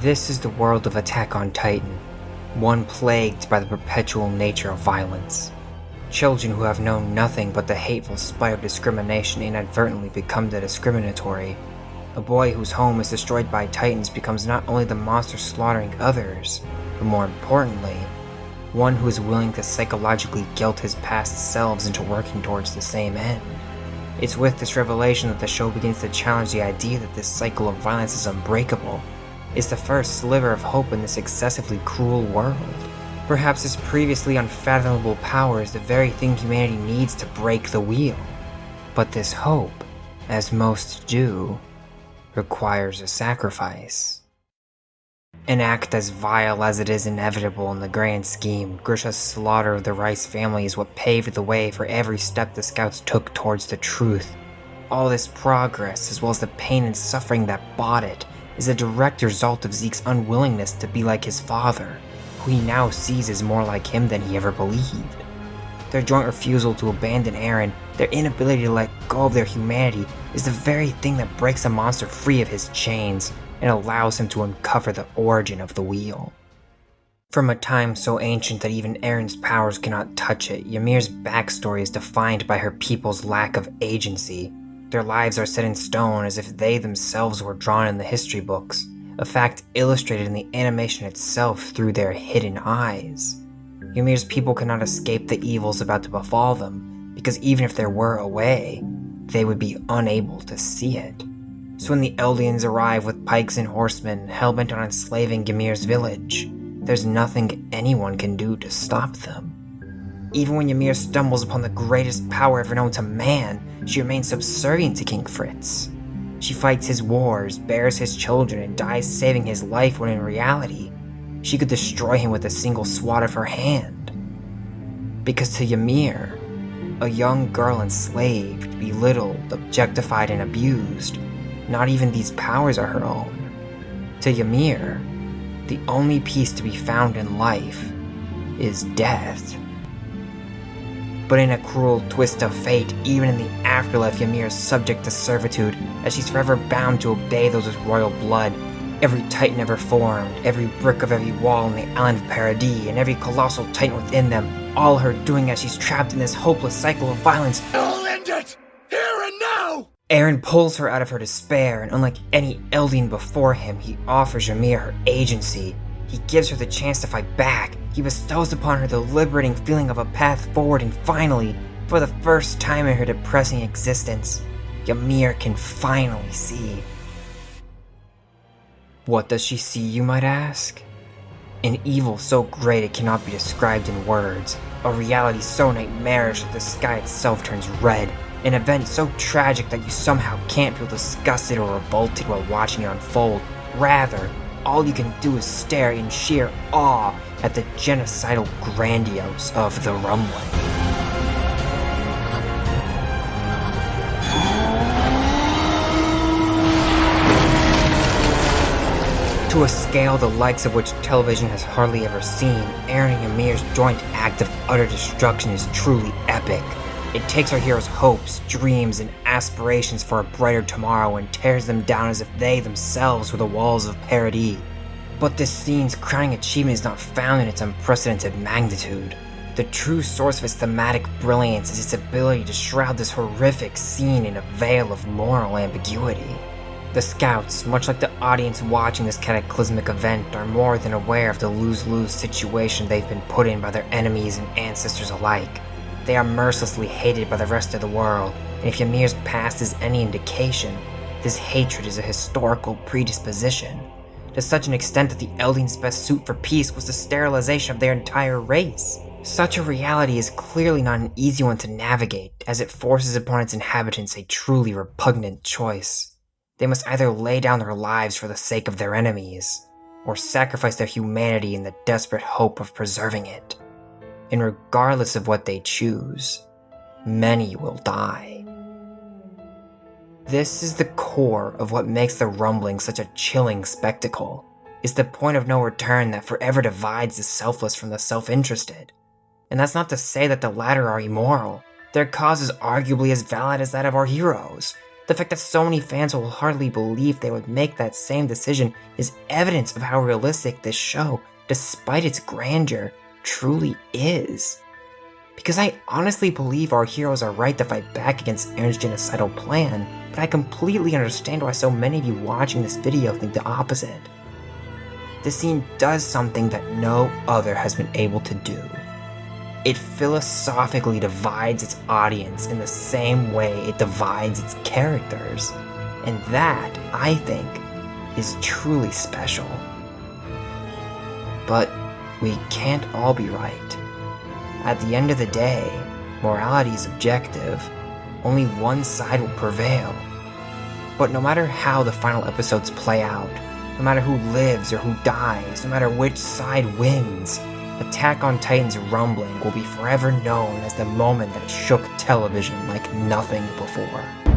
This is the world of Attack on Titan, one plagued by the perpetual nature of violence. Children who have known nothing but the hateful spite of discrimination inadvertently become the discriminatory. A boy whose home is destroyed by Titans becomes not only the monster slaughtering others, but more importantly, one who is willing to psychologically guilt his past selves into working towards the same end. It's with this revelation that the show begins to challenge the idea that this cycle of violence is unbreakable. It's the first sliver of hope in this excessively cruel world. Perhaps this previously unfathomable power is the very thing humanity needs to break the wheel. But this hope, as most do, requires a sacrifice. An act as vile as it is inevitable in the grand scheme, Grisha's slaughter of the Rice family is what paved the way for every step the scouts took towards the truth. All this progress, as well as the pain and suffering that bought it, is a direct result of Zeke's unwillingness to be like his father, who he now sees as more like him than he ever believed. Their joint refusal to abandon Eren, their inability to let go of their humanity, is the very thing that breaks a monster free of his chains and allows him to uncover the origin of the wheel. From a time so ancient that even Eren's powers cannot touch it, Ymir's backstory is defined by her people's lack of agency. Their lives are set in stone as if they themselves were drawn in the history books, a fact illustrated in the animation itself through their hidden eyes. Ymir's people cannot escape the evils about to befall them, because even if there were a way, they would be unable to see it. So when the Eldians arrive with pikes and horsemen hell-bent on enslaving Ymir's village, there's nothing anyone can do to stop them. Even when Ymir stumbles upon the greatest power ever known to man, she remains subservient to King Fritz. She fights his wars, bears his children, and dies saving his life when in reality, she could destroy him with a single swat of her hand. Because to Ymir, a young girl enslaved, belittled, objectified, and abused, not even these powers are her own. To Ymir, the only peace to be found in life is death. But in a cruel twist of fate, even in the afterlife, Ymir is subject to servitude, as she's forever bound to obey those with royal blood. Every Titan ever formed, every brick of every wall in the island of Paradis, and every colossal Titan within them, all her doing as she's trapped in this hopeless cycle of violence. I'll end it! Here and now! Eren pulls her out of her despair, and unlike any Eldian before him, he offers Ymir her agency. He gives her the chance to fight back. He bestows upon her the liberating feeling of a path forward, and finally, for the first time in her depressing existence, Ymir can finally see. What does she see, you might ask? An evil so great it cannot be described in words, a reality so nightmarish that the sky itself turns red, an event so tragic that you somehow can't feel disgusted or revolted while watching it unfold. Rather, all you can do is stare in sheer awe at the genocidal grandiose of the rumbling. To a scale the likes of which television has hardly ever seen, Eren and Ymir's joint act of utter destruction is truly epic. It takes our heroes' hopes, dreams, and aspirations for a brighter tomorrow and tears them down as if they themselves were the walls of Paradis. But this scene's crowning achievement is not found in its unprecedented magnitude. The true source of its thematic brilliance is its ability to shroud this horrific scene in a veil of moral ambiguity. The scouts, much like the audience watching this cataclysmic event, are more than aware of the lose-lose situation they've been put in by their enemies and ancestors alike. They are mercilessly hated by the rest of the world, and if Ymir's past is any indication, this hatred is a historical predisposition, to such an extent that the Eldians' best suit for peace was the sterilization of their entire race. Such a reality is clearly not an easy one to navigate, as it forces upon its inhabitants a truly repugnant choice. They must either lay down their lives for the sake of their enemies, or sacrifice their humanity in the desperate hope of preserving it. And regardless of what they choose, many will die. This is the core of what makes the rumbling such a chilling spectacle. It's the point of no return that forever divides the selfless from the self-interested. And that's not to say that the latter are immoral. Their cause is arguably as valid as that of our heroes. The fact that so many fans will hardly believe they would make that same decision is evidence of how realistic this show, despite its grandeur, truly is. Because I honestly believe our heroes are right to fight back against Aaron's genocidal plan, but I completely understand why so many of you watching this video think the opposite. This scene does something that no other has been able to do. It philosophically divides its audience in the same way it divides its characters, and that, I think, is truly special. But we can't all be right. At the end of the day, morality is objective. Only one side will prevail. But no matter how the final episodes play out, no matter who lives or who dies, no matter which side wins, Attack on Titan's rumbling will be forever known as the moment that shook television like nothing before.